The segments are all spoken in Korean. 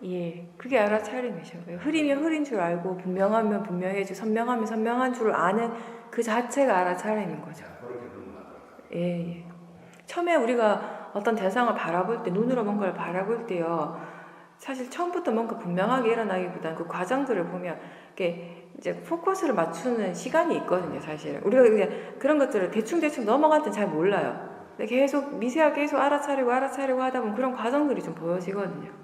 예, 그게 알아차림이죠. 흐리면 흐린 줄 알고 분명하면 분명해지고 선명하면 선명한 줄 아는 그 자체가 알아차림인 거죠. 예, 예. 처음에 우리가 어떤 대상을 바라볼 때, 눈으로 뭔가를 바라볼 때요, 사실 처음부터 뭔가 분명하게 일어나기보다는 그 과정들을 보면 이게 이제 포커스를 맞추는 시간이 있거든요, 사실. 우리가 그냥 그런 것들을 대충대충 넘어갈 땐 잘 몰라요. 근데 계속 미세하게 계속 알아차리고 하다 보면 그런 과정들이 좀 보여지거든요.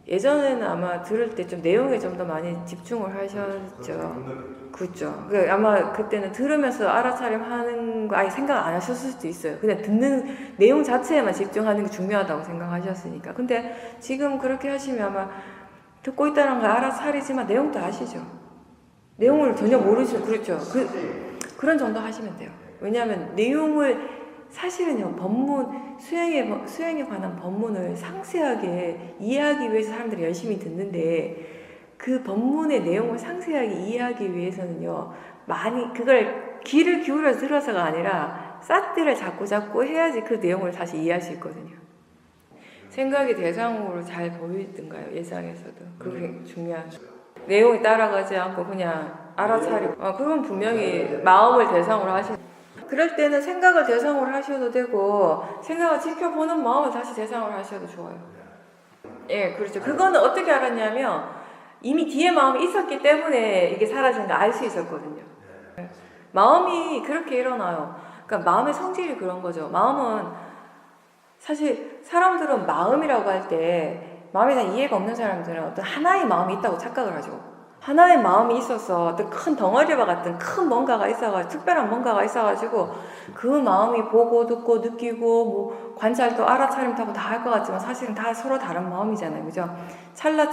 예전에는 아마 들을 때 좀 내용에 좀 더 많이 집중을 하셨죠. 그렇죠. 아마 그때는 들으면서 알아차림하는 거 아예 생각 안 하셨을 수도 있어요. 그냥 듣는 내용 자체에만 집중하는 게 중요하다고 생각하셨으니까. 근데 지금 그렇게 하시면 아마 듣고 있다는 걸 알아차리지만 내용도 아시죠. 내용을 전혀 모르시는, 그렇죠. 그런 정도 하시면 돼요. 왜냐하면 내용을 사실은요, 법문, 수행에 관한 법문을 상세하게 이해하기 위해서 사람들이 열심히 듣는데, 그 법문의 내용을 상세하게 이해하기 위해서는요, 많이, 그걸 귀를 기울여 들어서가 아니라, 싹들을 잡고 해야지 그 내용을 다시 이해할 수 있거든요. 생각이 대상으로 잘 보이던가요, 예상에서도. 그게 중요하죠. 내용이 따라가지 않고 그냥 알아차리고, 그건 분명히 마음을 대상으로 하시는. 그럴 때는 생각을 대상으로 하셔도 되고 생각을 지켜보는 마음을 다시 대상으로 하셔도 좋아요. 예, 그렇죠. 그거는 어떻게 알았냐면 이미 뒤에 마음이 있었기 때문에 이게 사라진 거 알 수 있었거든요. 마음이 그렇게 일어나요. 그러니까 마음의 성질이 그런 거죠. 마음은 사실 사람들은 마음이라고 할 때 마음에 대한 이해가 없는 사람들은 어떤 하나의 마음이 있다고 착각을 하죠. 하나의 마음이 있어서 어떤 큰 덩어리와 같은 큰 뭔가가 있어가지고 특별한 뭔가가 있어가지고 그 마음이 보고 듣고 느끼고 뭐 관찰도 알아차림도 하고 다 할 것 같지만 사실은 다 서로 다른 마음이잖아요, 그죠? 찰나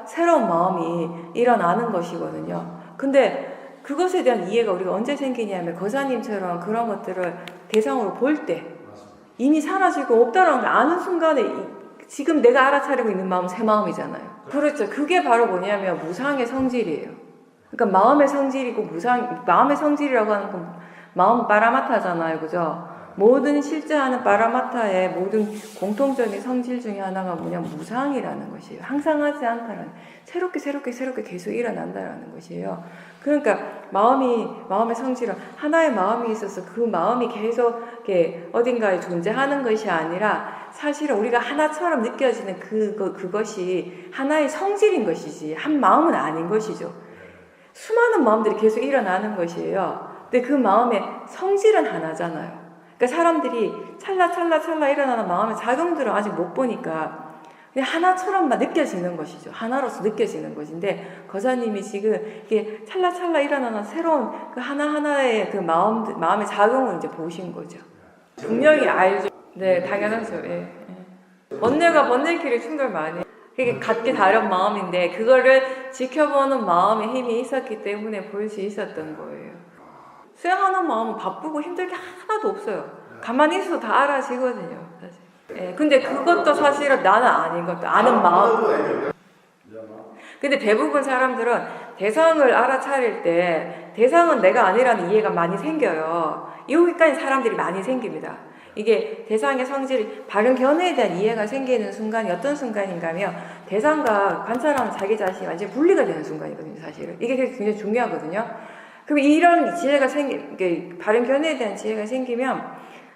새로운 마음이 일어나는 것이거든요. 근데 그것에 대한 이해가 우리가 언제 생기냐면 거사님처럼 그런 것들을 대상으로 볼 때 이미 사라지고 없다는 걸 아는 순간에 지금 내가 알아차리고 있는 마음은 새 마음이잖아요. 그렇죠. 그게 바로 뭐냐면 무상의 성질이에요. 그러니까 마음의 성질이고 마음의 성질이라고 하는 건 마음 빠라마타잖아요. 그죠? 모든 실제하는 빠라마타의 모든 공통적인 성질 중에 하나가 뭐냐면 무상이라는 것이에요. 항상 하지 않다라는, 새롭게 계속 일어난다라는 것이에요. 그러니까 마음의 성질은 하나의 마음이 있어서 그 마음이 계속 이렇게 어딘가에 존재하는 것이 아니라 사실은 우리가 하나처럼 느껴지는 그것이 하나의 성질인 것이지 한 마음은 아닌 것이죠. 수많은 마음들이 계속 일어나는 것이에요. 근데 그 마음의 성질은 하나잖아요. 그러니까 사람들이 찰나 일어나는 마음의 작용들은 아직 못 보니까 그냥 하나처럼만 느껴지는 것이죠. 하나로서 느껴지는 것인데 거사님이 지금 이게 찰나 일어나는 새로운 그 하나하나의 그 마음의 작용을 이제 보신 거죠. 분명히 알죠. 네, 당연하죠. 예. 번뇌가 번뇌끼리 충돌 많이 해요. 그게 각기 다른 마음인데 그거를 지켜보는 마음의 힘이 있었기 때문에 볼 수 있었던 거예요. 수행하는 마음은 바쁘고 힘들 게 하나도 없어요. 가만히 있어도 다 알아지거든요, 사실. 예, 근데 그것도 사실은 나는 아닌 것도 아는 마음. 근데 대부분 사람들은 대상을 알아차릴 때 대상은 내가 아니라는 이해가 많이 생겨요. 여기까지 사람들이 많이 생깁니다. 이게 대상의 성질, 바른 견해에 대한 이해가 생기는 순간이 어떤 순간인가 하면 대상과 관찰하는 자기 자신이 완전히 분리가 되는 순간이거든요, 사실은. 이게 굉장히 중요하거든요. 그럼 이런 지혜가 바른 견해에 대한 지혜가 생기면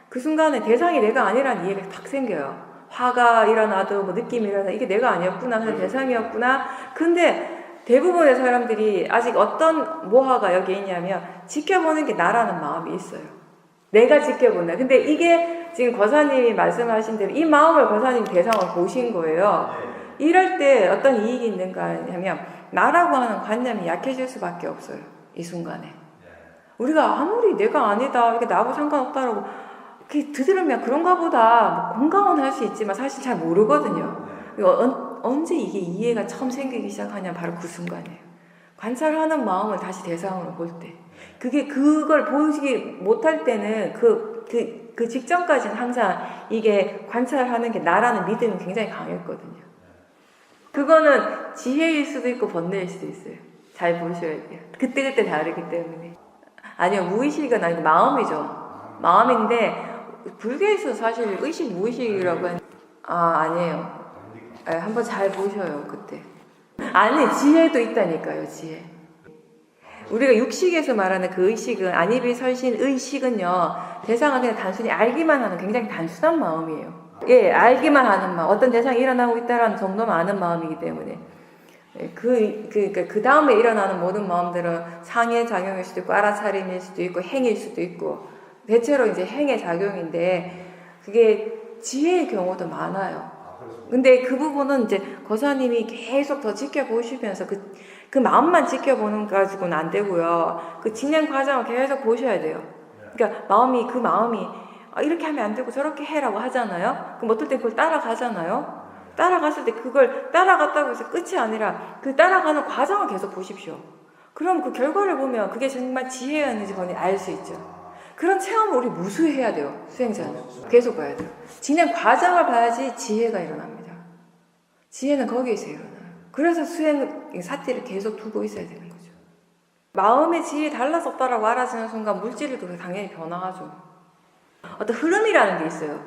그 순간에 대상이 내가 아니라는 이해가 팍 생겨요. 화가 일어나도 뭐 느낌이 일어나도 이게 내가 아니었구나, 나는 대상이었구나. 근데 대부분의 사람들이 아직 어떤 모화가 여기 있냐면 지켜보는 게 나라는 마음이 있어요. 내가 지켜본다. 근데 이게 지금 거사님이 말씀하신 대로 이 마음을 거사님이 대상으로 보신 거예요. 이럴 때 어떤 이익이 있는가 하면 나라고 하는 관념이 약해질 수밖에 없어요. 이 순간에. 우리가 아무리 내가 아니다, 이게 나하고 상관없다라고 이렇게 들으면 그런가 보다 공감은 할 수 있지만 사실 잘 모르거든요. 언제 이게 이해가 처음 생기기 시작하냐, 바로 그 순간이에요. 관찰하는 마음을 다시 대상으로 볼 때. 그걸 보시지 못할 때는 그 직전까지는 항상 이게 관찰하는 게 나라는 믿음이 굉장히 강했거든요. 그거는 지혜일 수도 있고 번뇌일 수도 있어요. 잘 보셔야 돼요. 그때그때 다르기 때문에. 아니요, 무의식은 아니고 마음이죠. 마음인데 불교에서 사실 의식 무의식이라고 하는 아니에요. 예, 한번 잘 보셔요 그때. 안에 지혜도 있다니까요, 지혜. 우리가 육식에서 말하는 그 의식은, 안입이 설신 의식은요, 대상은 그냥 단순히 알기만 하는 굉장히 단순한 마음이에요. 예, 알기만 하는 마음. 어떤 대상이 일어나고 있다라는 정도만 아는 마음이기 때문에. 예, 그 다음에 일어나는 모든 마음들은 상해 작용일 수도 있고, 알아차림일 수도 있고, 행일 수도 있고, 대체로 이제 행의 작용인데, 그게 지혜의 경우도 많아요. 근데 그 부분은 이제 거사님이 계속 더 지켜보시면서 그 마음만 지켜보는 가지고는 안 되고요. 그 진행 과정을 계속 보셔야 돼요. 그러니까 그 마음이 이렇게 하면 안 되고 저렇게 해라고 하잖아요. 그럼 어떨 때 그걸 따라가잖아요. 따라갔을 때 그걸 따라갔다고 해서 끝이 아니라 그 따라가는 과정을 계속 보십시오. 그럼 그 결과를 보면 그게 정말 지혜였는지 알 수 있죠. 그런 체험을 우리 무수해야 돼요. 수행자는. 계속 봐야 돼요. 진행 과정을 봐야지 지혜가 일어납니다. 지혜는 거기에서 일어나요. 그래서 수행 사태를 계속 두고 있어야 되는 거죠. 마음의 질이 달라졌다라고 알아지는 순간 물질도 당연히 변화하죠. 어떤 흐름이라는 게 있어요.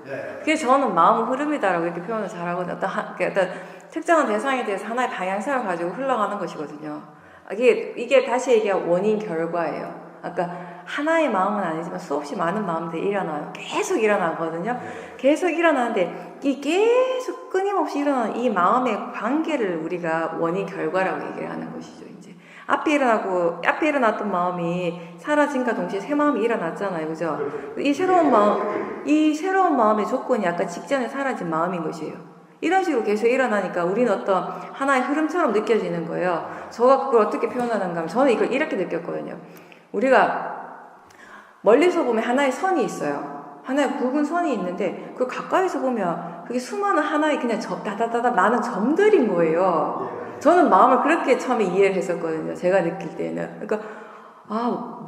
그래서 저는 마음은 흐름이다라고 이렇게 표현을 잘하거든요. 어떤 특정한 대상에 대해서 하나의 방향성을 가지고 흘러가는 것이거든요. 이게 다시 얘기하면 원인 결과예요. 그러니까 하나의 마음은 아니지만 수없이 많은 마음들이 일어나요. 계속 일어나거든요. 계속 일어나는데 이 계속 끊임없이 일어나는 이 마음의 관계를 우리가 원인 결과라고 얘기를 하는 것이죠. 이제 앞에 일어났던 마음이 사라진과 동시에 새 마음이 일어났잖아요, 그죠? 이 새로운 마음의 조건이 아까 직전에 사라진 마음인 것이에요. 이런 식으로 계속 일어나니까 우리는 어떤 하나의 흐름처럼 느껴지는 거예요. 저가 그걸 어떻게 표현하는가 하면 저는 이걸 이렇게 느꼈거든요. 우리가 멀리서 보면 하나의 선이 있어요. 하나의 굵은 선이 있는데 그걸 가까이서 보면 그게 수많은 하나의 그냥 다다다다 많은 점들인 거예요. 저는 마음을 그렇게 처음에 이해를 했었거든요. 제가 느낄 때는. 그러니까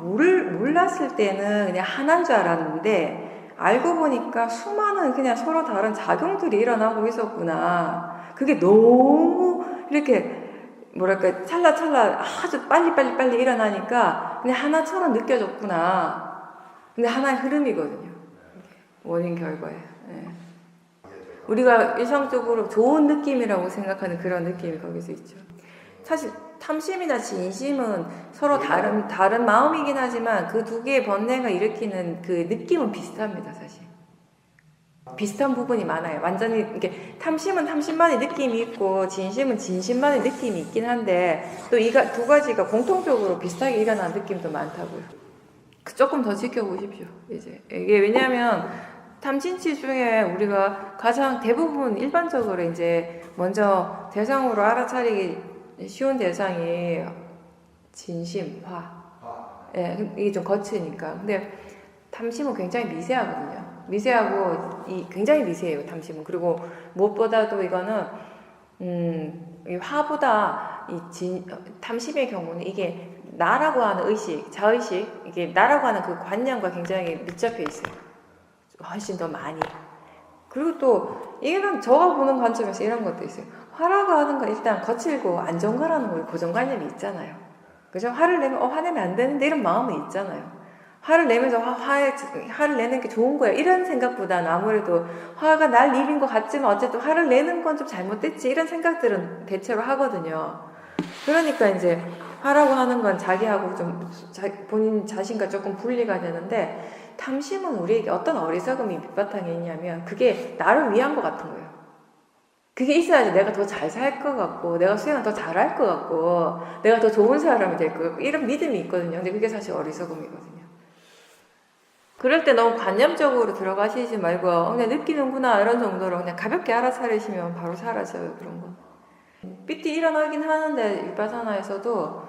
몰랐을 때는 그냥 하나인 줄 알았는데 알고 보니까 수많은 그냥 서로 다른 작용들이 일어나고 있었구나. 그게 너무 이렇게 뭐랄까 찰나찰나 아주 빨리 일어나니까 그냥 하나처럼 느껴졌구나. 근데 하나의 흐름이거든요. 원인 결과예요. 네. 우리가 일상적으로 좋은 느낌이라고 생각하는 그런 느낌이 거기서 있죠. 사실 탐심이나 진심은 서로 다른 마음이긴 하지만 그 두 개의 번뇌가 일으키는 그 느낌은 비슷합니다, 사실. 비슷한 부분이 많아요. 완전히 이게 탐심은 탐심만의 느낌이 있고 진심은 진심만의 느낌이 있긴 한데 또 이 두 가지가 공통적으로 비슷하게 일어나는 느낌도 많다고요. 조금 더 지켜보십시오. 이게 왜냐하면 탐진치 중에 우리가 가장 대부분 일반적으로 이제 먼저 대상으로 알아차리기 쉬운 대상이 진심, 화. 예, 이게 좀 거치니까. 근데 탐심은 굉장히 미세하거든요. 굉장히 미세해요, 탐심은. 그리고 무엇보다도 이거는, 이 화보다 탐심의 경우는 이게 나라고 하는 의식, 자의식, 이게 나라고 하는 그 관념과 굉장히 밀접해 있어요. 훨씬 더 많이. 그리고 또, 이건 제가 보는 관점에서 이런 것도 있어요. 화라고 하는 건 일단 거칠고 안정화라는 거 고정관념이 있잖아요. 그죠? 화를 내면, 화내면 안 되는데 이런 마음은 있잖아요. 화를 내면서 화를 내는 게 좋은 거예요. 이런 생각보다는 아무래도 화가 날 일인 것 같지만 어쨌든 화를 내는 건 좀 잘못됐지. 이런 생각들은 대체로 하거든요. 그러니까 이제 화라고 하는 건 자기하고 좀 본인 자신과 조금 분리가 되는데 탐심은 우리에게 어떤 어리석음이 밑바탕에 있냐면 그게 나를 위한 것 같은 거예요. 그게 있어야지 내가 더 잘 살 것 같고 내가 수행을 더 잘할 것 같고 내가 더 좋은 사람이 될 것 같고 이런 믿음이 있거든요. 근데 그게 사실 어리석음이거든요. 그럴 때 너무 관념적으로 들어가시지 말고 그냥 느끼는구나 이런 정도로 그냥 가볍게 알아차리시면 바로 사라져요. 그런 거. 삐띠 일어나긴 하는데 위파사나에서도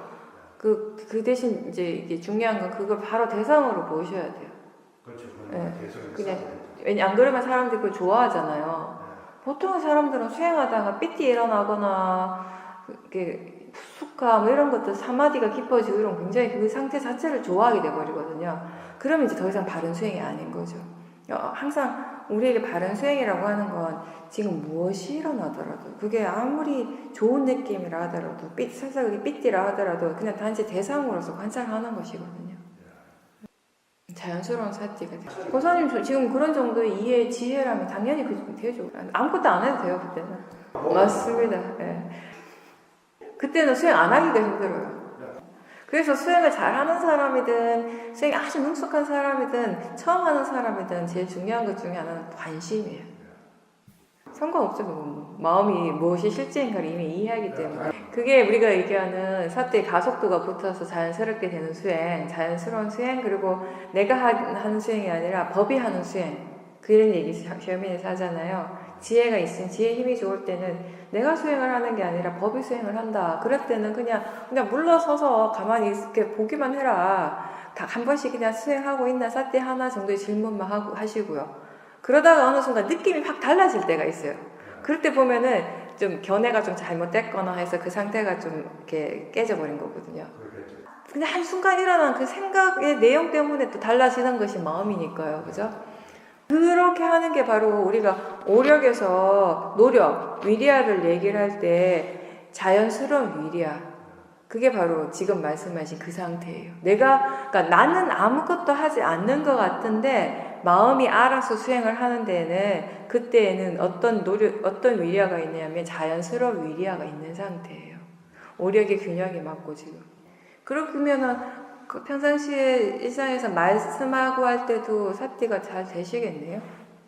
그 대신 이제 이게 중요한 건 그걸 바로 대상으로 보셔야 돼요. 그렇죠. 네. 그냥 안 그러면 사람들이 그걸 좋아하잖아요. 보통 사람들은 수행하다가 삐띠 일어나거나 이렇게 푹숙함 뭐 이런 것들 사마디가 깊어지고 이런 굉장히 그 상태 자체를 좋아하게 돼버리거든요. 그러면 이제 더 이상 바른 수행이 아닌 거죠. 항상 우리에게 바른 수행이라고 하는 건 지금 무엇이 일어나더라도 그게 아무리 좋은 느낌이라 하더라도 살짝 삐띠라 하더라도 그냥 단지 대상으로서 관찰하는 것이거든요. 자연스러운 사띠가 되죠. 고사님 지금 그런 정도의 이해, 지혜라면 당연히 그 되죠. 아무것도 안 해도 돼요, 그때는. 맞습니다. 예. 그때는 수행 안 하기가 힘들어요. 그래서 수행을 잘하는 사람이든 수행이 아주 능숙한 사람이든 처음 하는 사람이든 제일 중요한 것 중에 하나는 관심이에요. 상관없죠. 마음이 무엇이 실제인가를 이미 이해하기 때문에. 그게 우리가 얘기하는 사태의 가속도가 붙어서 자연스럽게 되는 수행, 자연스러운 수행, 그리고 내가 하는 수행이 아니라 법이 하는 수행. 그런 얘기 셔민에서 하잖아요. 지혜가 있으면 지혜 힘이 좋을 때는 내가 수행을 하는 게 아니라 법이 수행을 한다. 그럴 때는 그냥 물러서서 가만히 이렇게 보기만 해라. 한 번씩 그냥 수행하고 있나 사태 하나 정도의 질문만 하시고요. 그러다가 어느 순간 느낌이 확 달라질 때가 있어요. 그럴 때 보면은 좀 견해가 좀 잘못됐거나 해서 그 상태가 좀 이렇게 깨져버린 거거든요. 근데 한순간 일어난 그 생각의 내용 때문에 또 달라지는 것이 마음이니까요. 그죠? 그렇게 하는 게 바로 우리가 오력에서 노력, 위리아를 얘기를 할 때 자연스러운 위리아. 그게 바로 지금 말씀하신 그 상태예요. 그러니까 나는 아무것도 하지 않는 것 같은데 마음이 알아서 수행을 하는 데에는 그때에는 어떤 위리아가 있냐면 자연스러운 위리아가 있는 상태예요. 오력의 균형이 맞고 지금. 그러면은 그 평상시에 일상에서 말씀하고 할 때도 사띠가 잘 되시겠네요.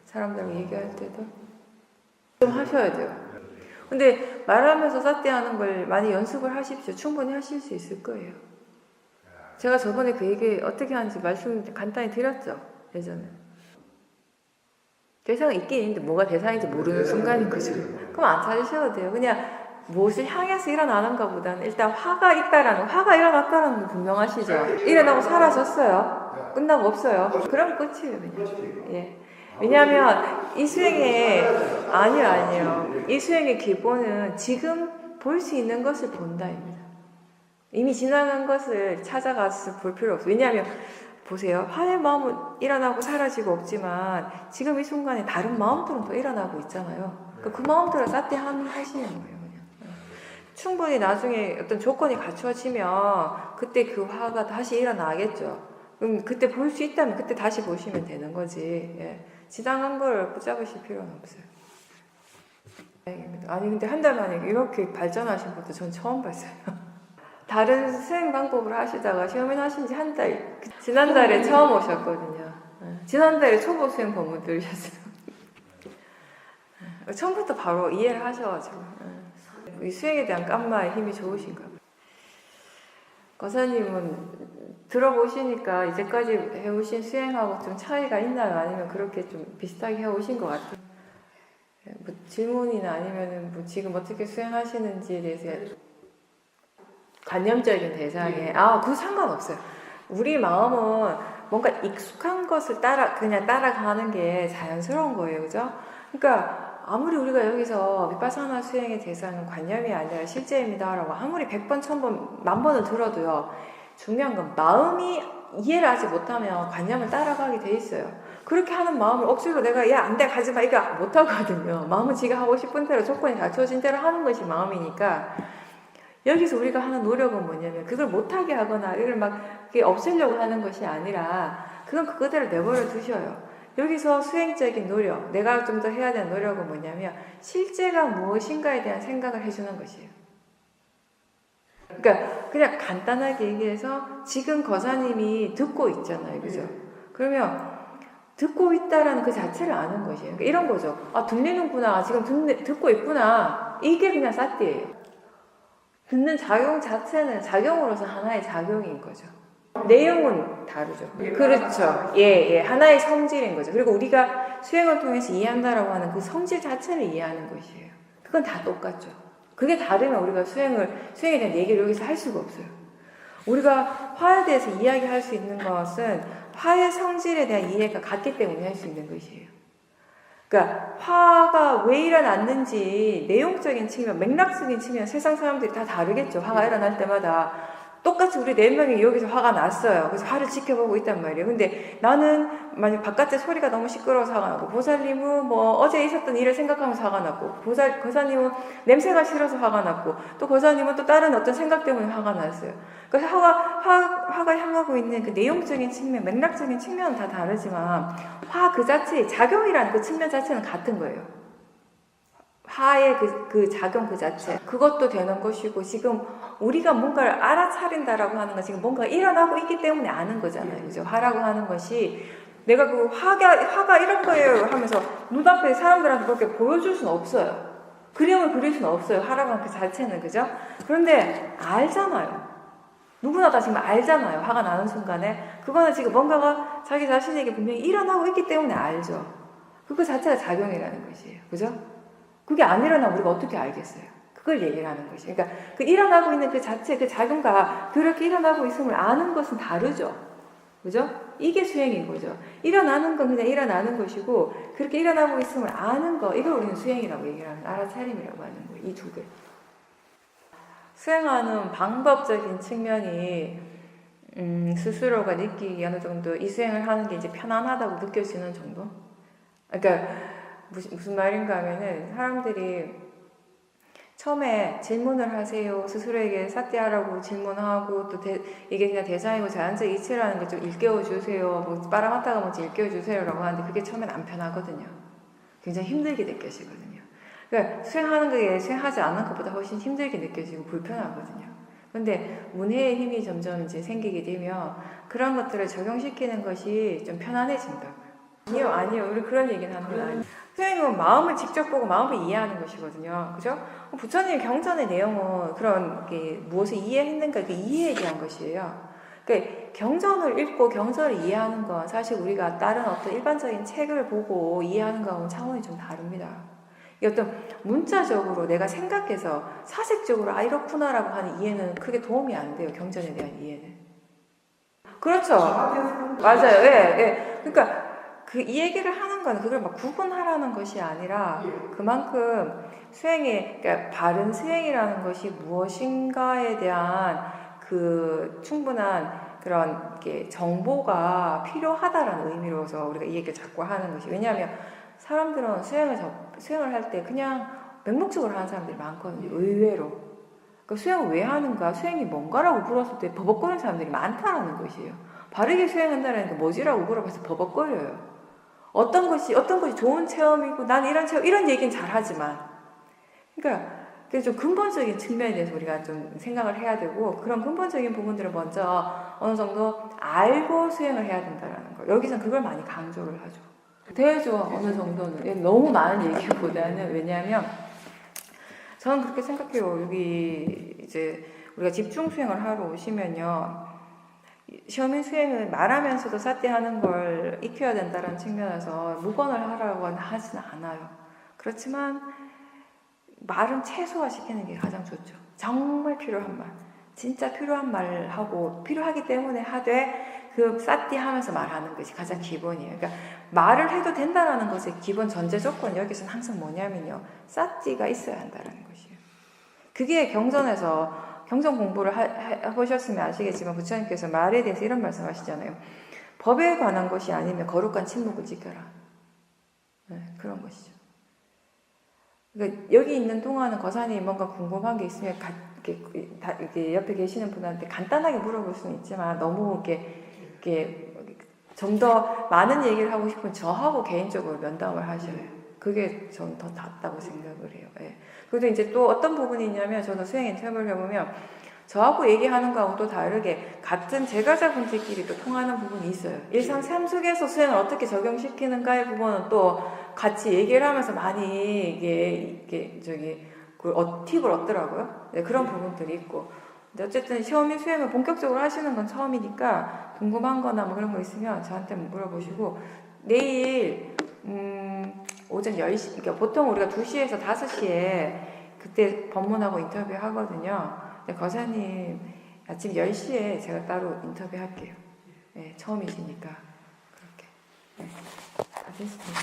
사람들하고 얘기할 때도 좀 하셔야 돼요. 근데 말하면서 사띠 하는 걸 많이 연습을 하십시오. 충분히 하실 수 있을 거예요. 제가 저번에 그 얘기 어떻게 하는지 말씀 간단히 드렸죠. 예전에. 대상은 있긴 있는데 뭐가 대상인지 모르는 순간인 거죠. 그럼 안 찾으셔도 돼요. 그냥 무엇을 향해서 일어나는가 보다는 일단 화가 일어났다는 건 분명하시죠. 일어나고 사라졌어요. 끝나고 없어요. 그럼 끝이에요, 그냥. 예. 왜냐하면 이 수행의 아니요. 이 수행의 기본은 지금 볼 수 있는 것을 본다입니다. 이미 지나간 것을 찾아가서 볼 필요 없어요. 왜냐하면 보세요. 화의 마음은 일어나고 사라지고 없지만 지금 이 순간에 다른 마음들은 또 일어나고 있잖아요. 그 마음들을 사띠 하시는 거예요. 충분히 나중에 어떤 조건이 갖춰지면 그때 그 화가 다시 일어나겠죠. 그럼 그때 볼 수 있다면 그때 다시 보시면 되는 거지. 예. 지나간 걸 붙잡으실 필요는 없어요. 다행입니다. 아니 근데 한 달 만에 이렇게 발전하신 것도 전 처음 봤어요. 다른 수행 방법을 하시다가 시험인 하신 지 한 달, 지난달에 처음 오셨거든요. 지난달에 초보 수행 법문 들으셨어요. 처음부터 바로 이해를 하셔가지고. 이 수행에 대한 깜마의 힘이 좋으신가 봐요. 거사님은 들어보시니까 이제까지 해오신 수행하고 좀 차이가 있나요? 아니면 그렇게 좀 비슷하게 해오신 것 같아요? 뭐 질문이나 아니면은 뭐 지금 어떻게 수행하시는지에 대해서 관념적인 대상에 그거 상관없어요. 우리 마음은 뭔가 익숙한 것을 그냥 따라가는 게 자연스러운 거예요, 그죠? 그러니까 아무리 우리가 여기서 비파사나 수행의 대상은 관념이 아니라 실제입니다라고 아무리 100번, 1000번, 10,000번을 들어도요. 중요한 건 마음이 이해를 하지 못하면 관념을 따라가게 돼 있어요. 그렇게 하는 마음을 억지로 내가 안 돼, 가지마 이거 못하거든요. 마음은 지가 하고 싶은 대로 조건이 갖춰진 대로 하는 것이 마음이니까 여기서 우리가 하는 노력은 뭐냐면 그걸 못하게 하거나 이걸 막 없애려고 하는 것이 아니라 그건 그대로 내버려 두셔요. 여기서 수행적인 노력, 내가 좀 더 해야 되는 노력은 뭐냐면 실제가 무엇인가에 대한 생각을 해주는 것이에요. 그러니까 그냥 간단하게 얘기해서 지금 거사님이 듣고 있잖아요. 그죠? 그러면 듣고 있다라는 그 자체를 아는 것이에요. 그러니까 이런 거죠. 들리는구나. 지금 듣고 있구나. 이게 그냥 사띠예요. 듣는 작용 자체는 작용으로서 하나의 작용인 거죠. 내용은 다르죠. 그렇죠. 예. 하나의 성질인 거죠. 그리고 우리가 수행을 통해서 이해한다라고 하는 그 성질 자체를 이해하는 것이에요. 그건 다 똑같죠. 그게 다르면 우리가 수행에 대한 얘기를 여기서 할 수가 없어요. 우리가 화에 대해서 이야기할 수 있는 것은 화의 성질에 대한 이해가 같기 때문에 할 수 있는 것이에요. 그러니까 화가 왜 일어났는지 내용적인 측면, 맥락적인 측면 세상 사람들이 다 다르겠죠. 화가 일어날 때마다 똑같이 우리 4명이 여기서 화가 났어요. 그래서 화를 지켜보고 있단 말이에요. 근데 나는 만약 바깥에 소리가 너무 시끄러워서 화가 나고, 보살님은 뭐 어제 있었던 일을 생각하면서 화가 났고, 거사님은 냄새가 싫어서 화가 났고, 또 거사님은 또 다른 어떤 생각 때문에 화가 났어요. 그래서 화가 향하고 있는 그 내용적인 측면, 맥락적인 측면은 다 다르지만 화 그 자체의 작용이라는 그 측면 자체는 같은 거예요. 화의 그 작용 그 자체, 그것도 되는 것이고, 지금 우리가 뭔가를 알아차린다라고 하는 건 지금 뭔가 일어나고 있기 때문에 아는 거잖아요. 그죠? 화라고 하는 것이 내가 그 화가 이런 거예요 하면서 눈앞에 사람들한테 그렇게 보여줄 수는 없어요. 그림을 그릴 수는 없어요. 화라고 하는 그 자체는. 그죠? 그런데 알잖아요. 누구나 다 지금 알잖아요. 화가 나는 순간에. 그거는 지금 뭔가가 자기 자신에게 분명히 일어나고 있기 때문에 알죠. 그거 자체가 작용이라는 것이에요. 그죠? 그게 안 일어나면 우리가 어떻게 알겠어요? 그걸 얘기를 하는 것이에요. 그러니까 그 일어나고 있는 그 자체, 그 작용과 그렇게 일어나고 있음을 아는 것은 다르죠. 그죠? 이게 수행인 거죠. 일어나는 건 그냥 일어나는 것이고, 그렇게 일어나고 있음을 아는 거, 이걸 우리는 수행이라고 얘기를 하는, 알아차림이라고 하는 거예요. 이 두 개. 수행하는 방법적인 측면이 스스로가 느끼기 어느 정도 이 수행을 하는 게 이제 편안하다고 느껴지는 정도? 그러니까 무슨 말인가 하면은, 사람들이 처음에 질문을 하세요. 스스로에게 사띠하라고 질문하고, 또 이게 그냥 대상이고 자연적 이치라는 걸 좀 일깨워주세요. 뭐 빠라마타가 뭔지 일깨워주세요라고 하는데 그게 처음엔 안 편하거든요. 굉장히 힘들게 느껴지거든요. 그러니까 수행하는 게 수행하지 않는 것보다 훨씬 힘들게 느껴지고 불편하거든요. 근데 문해의 힘이 점점 이제 생기게 되면 그런 것들을 적용시키는 것이 좀 편안해진다고요. 아니요. 우리 그런 얘기는 하는 건 아니에요. 수행은 마음을 직접 보고 마음을 이해하는 것이거든요. 그죠? 부처님 경전의 내용은 그런 게 무엇을 이해했는가 그 이해에 대한 것이에요. 그러니까 경전을 읽고 경전을 이해하는 건 사실 우리가 다른 어떤 일반적인 책을 보고 이해하는 거하고는 차원이 좀 다릅니다. 어떤 문자적으로 내가 생각해서 사색적으로 이렇구나라고 하는 이해는 크게 도움이 안 돼요. 경전에 대한 이해는. 그렇죠. 맞아요. 예, 예. 그러니까 이 얘기를 하는 건 그걸 막 구분하라는 것이 아니라 그만큼 그러니까 바른 수행이라는 것이 무엇인가에 대한 그 충분한 그런 정보가 필요하다라는 의미로서 우리가 이 얘기를 자꾸 하는 것이. 왜냐하면 사람들은 수행을 할 때 그냥 맹목적으로 하는 사람들이 많거든요. 의외로. 그 수행을 왜 하는가, 수행이 뭔가라고 물었을 때 버벅거리는 사람들이 많다라는 것이에요. 바르게 수행한다는 게 뭐지라고 물어봐서 버벅거려요. 어떤 것이 좋은 체험이고, 난 이런 얘기는 잘 하지만. 그러니까, 좀 근본적인 측면에 대해서 우리가 좀 생각을 해야 되고, 그런 근본적인 부분들을 먼저 어느 정도 알고 수행을 해야 된다는 거. 여기서는 그걸 많이 강조를 하죠. 되죠, 어느 정도는. 너무 많은 얘기보다는. 왜냐하면, 저는 그렇게 생각해요. 여기 이제 우리가 집중 수행을 하러 오시면요. 시험인 수행을 말하면서도 사띠하는 걸 익혀야 된다는 측면에서 묵언을 하라고 하지는 않아요. 그렇지만 말은 최소화시키는 게 가장 좋죠. 정말 필요한 말, 진짜 필요한 말을 하고 필요하기 때문에 하되 그 사띠 하면서 말하는 것이 가장 기본이에요. 그러니까 말을 해도 된다는 것의 기본 전제 조건 여기서는 항상 뭐냐면요. 사띠가 있어야 한다는 것이에요. 그게 경전에서 경전 공부를 해보셨으면 아시겠지만 부처님께서 말에 대해서 이런 말씀하시잖아요. 법에 관한 것이 아니면 거룩한 침묵을 지켜라. 네, 그런 것이죠. 그러니까 여기 있는 동안은 거사님 뭔가 궁금한 게 있으면 이렇게 옆에 계시는 분한테 간단하게 물어볼 수는 있지만 너무 이렇게 좀 더 많은 얘기를 하고 싶으면 저하고 개인적으로 면담을 하셔요. 그게 전 더 낫다고 생각을 해요. 예. 그래도 이제 또 어떤 부분이 있냐면 저도 수행 인터뷰를 해보면 저하고 얘기하는 거하고 또 다르게 같은 제가자분들끼리 또 통하는 부분이 있어요. 일상 삶 속에서 수행을 어떻게 적용시키는가의 부분은 또 같이 얘기를 하면서 많이 이게 팁을 얻더라고요. 네, 그런 부분들이 있고. 근데 어쨌든 시험인 수행을 본격적으로 하시는 건 처음이니까 궁금한 거나 뭐 그런 거 있으면 저한테 물어보시고 내일 오전 10시, 그러니까 보통 우리가 2시에서 5시에 그때 법문하고 인터뷰 하거든요. 근데 거사님 아침 10시에 제가 따로 인터뷰 할게요. 네, 처음이시니까. 그렇게. 네. 다 됐습니까?